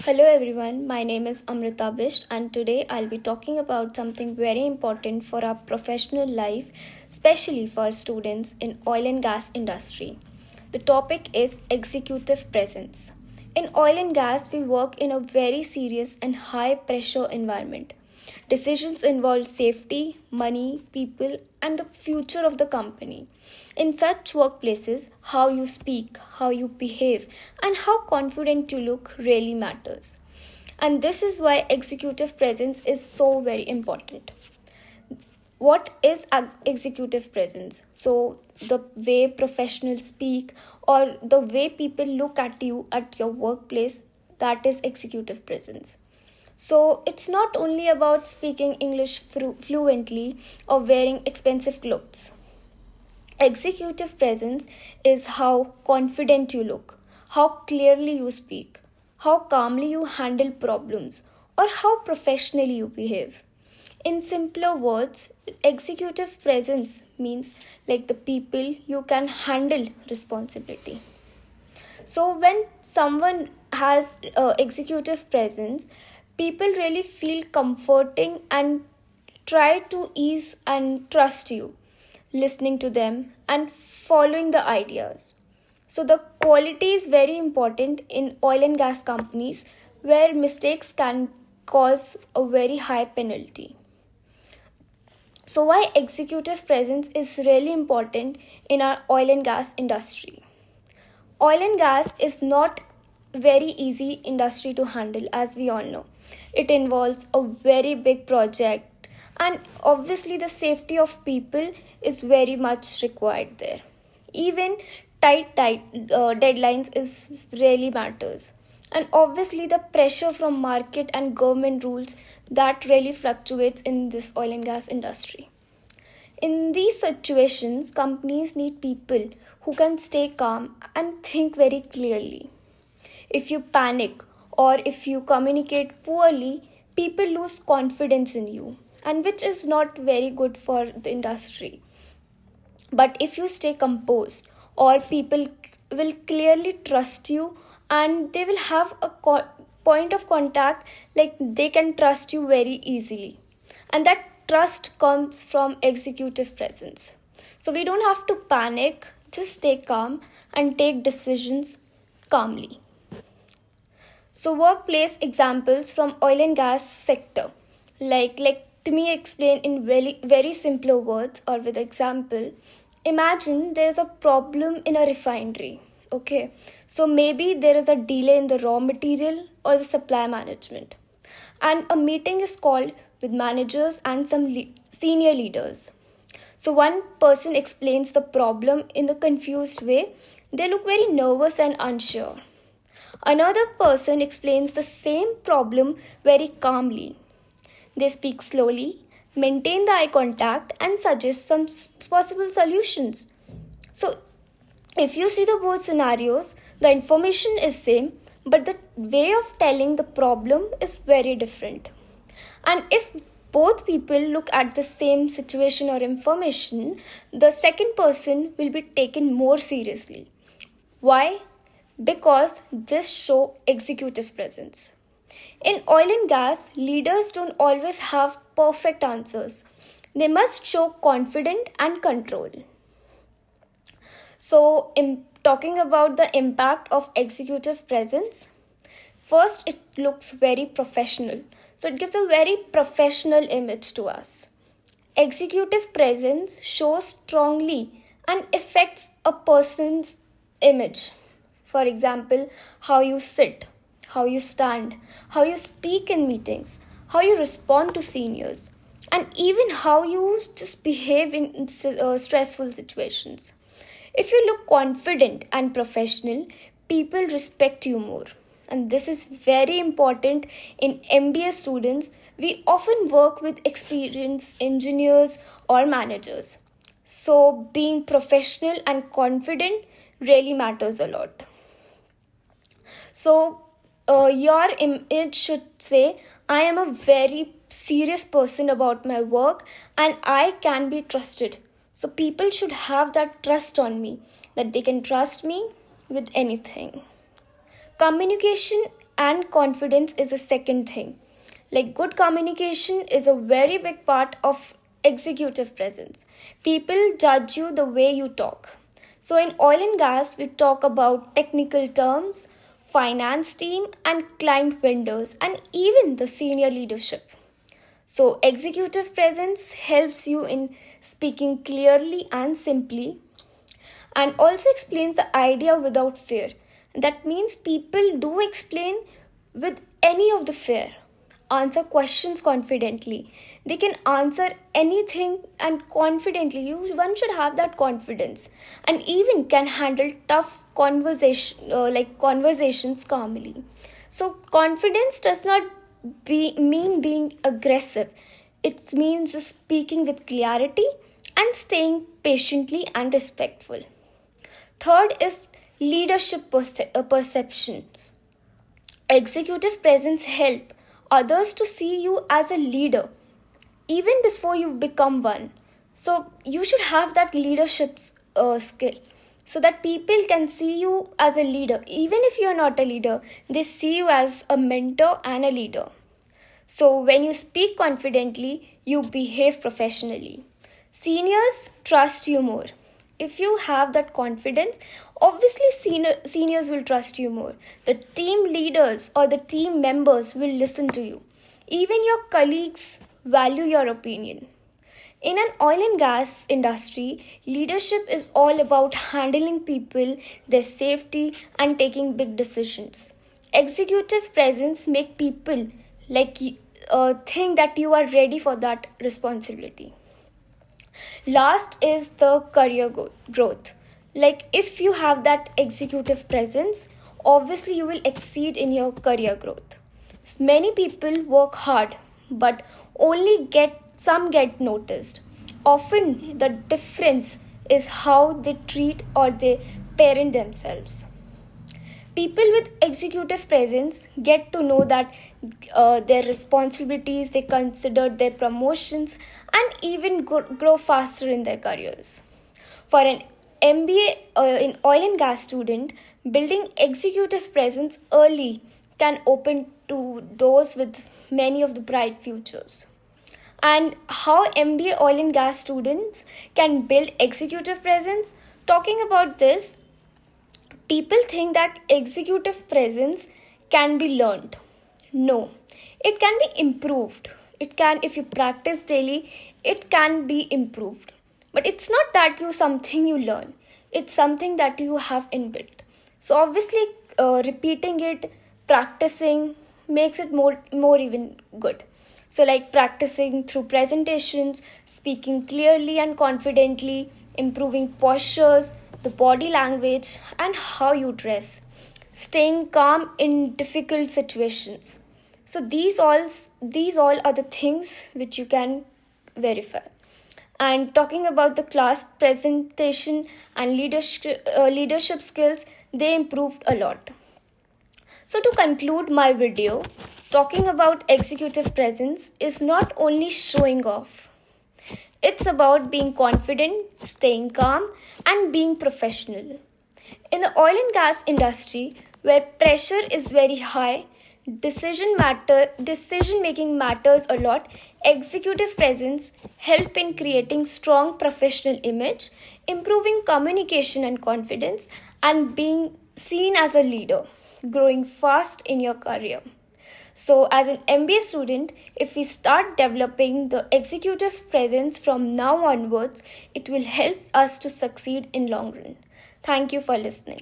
Hello everyone, my name is Amrita Bisht and today I'll be talking about something very important for our professional life, especially for students in oil and gas industry. The topic is executive presence. In oil and gas, we work in a very serious and high pressure environment. Decisions involve safety, money, people, and the future of the company. In such workplaces, how you speak, how you behave, and how confident you look really matters. And this is why executive presence is so very important. What is executive presence? So, the way professionals speak or the way people look at you at your workplace, that is executive presence. So, it's not only about speaking English fluently or wearing expensive clothes. Executive presence is how confident you look, how clearly you speak, how calmly you handle problems, or how professionally you behave. In simpler words, executive presence means like the people you can handle responsibility. So, when someone has executive presence, people really feel comforting and try to ease and trust you, listening to them and following the ideas. So, the quality is very important in oil and gas companies where mistakes can cause a very high penalty. So, why executive presence is really important in our oil and gas industry? Oil and gas is not very easy industry to handle, as we all know. It involves a very big project, and obviously the safety of people is very much required there. Even tight deadlines is really matters, and obviously the pressure from market and government rules that really fluctuates in this oil and gas industry. In these situations, companies need people who can stay calm and think very clearly. If you panic or if you communicate poorly, people lose confidence in you, and which is not very good for the industry. But if you stay composed, or people will clearly trust you and they will have a point of contact, like they can trust you very easily. And that trust comes from executive presence. So we don't have to panic, just stay calm and take decisions calmly. So workplace examples from oil and gas sector. Like to me explain in very simpler words or with example. Imagine there is a problem in a refinery. Okay. So maybe there is a delay in the raw material or the supply management. And a meeting is called with managers and some senior leaders. So one person explains the problem in the confused way. They look very nervous and unsure. Another person explains the same problem very calmly. They speak slowly, maintain the eye contact, and suggest some possible solutions. So, if you see the both scenarios, the information is same, but the way of telling the problem is very different. And if both people look at the same situation or information, the second person will be taken more seriously. Why? Because this show executive presence. In oil and gas, leaders don't always have perfect answers. They must show confidence and control. So, in talking about the impact of executive presence, first it looks very professional. So, it gives a very professional image to us. Executive presence shows strongly and affects a person's image. For example, how you sit, how you stand, how you speak in meetings, how you respond to seniors, and even how you just behave in stressful situations. If you look confident and professional, people respect you more. And this is very important in MBA students. We often work with experienced engineers or managers. So, being professional and confident really matters a lot. So, your image should say, I am a very serious person about my work and I can be trusted. So, people should have that trust on me, that they can trust me with anything. Communication and confidence is the second thing. Like good communication is a very big part of executive presence. People judge you the way you talk. So in oil and gas, we talk about technical terms, finance team, and client vendors, and even the senior leadership. So executive presence helps you in speaking clearly and simply, and also explains the idea without fear. That means people do explain with any of the fear, answer questions confidently. They can answer anything and confidently. One should have that confidence, and even can handle tough conversations calmly. So confidence does not mean being aggressive. It means just speaking with clarity and staying patiently and respectful. Third is leadership perception. Executive presence help others to see you as a leader even before you become one. So you should have that leadership skill so that people can see you as a leader. Even if you're not a leader, they see you as a mentor and a leader. So when you speak confidently, you behave professionally. Seniors trust you more. If you have that confidence, obviously seniors will trust you more. The team leaders or the team members will listen to you. Even your colleagues value your opinion. In an oil and gas industry, leadership is all about handling people, their safety, and taking big decisions. Executive presence make people think that you are ready for that responsibility. Last is the career growth. Like if you have that executive presence, obviously you will exceed in your career growth. Many people work hard, but only some get noticed. Often the difference is how they treat or they parent themselves. People with executive presence get to know that their responsibilities, they consider their promotions, and even grow faster in their careers. For an MBA in oil and gas student, building executive presence early can open to doors with many of the bright futures. And how MBA oil and gas students can build executive presence? Talking about this, people think that executive presence can be learned. No, it can be improved. It can, if you practice daily, it can be improved. But it's not that something you learn. It's something that you have inbuilt. So obviously, repeating it, practicing makes it more even good. So like practicing through presentations, speaking clearly and confidently, improving postures, the body language, and how you dress, staying calm in difficult situations. So these all are the things which you can verify. And talking about the class presentation and leadership skills, they improved a lot. So to conclude my video, talking about executive presence is not only showing off. It's about being confident, staying calm, and being professional. In the oil and gas industry, where pressure is very high, decision making matters a lot. Executive presence help in creating strong professional image, improving communication and confidence, and being seen as a leader, growing fast in your career. So, as an MBA student, if we start developing the executive presence from now onwards, it will help us to succeed in long run. Thank you for listening.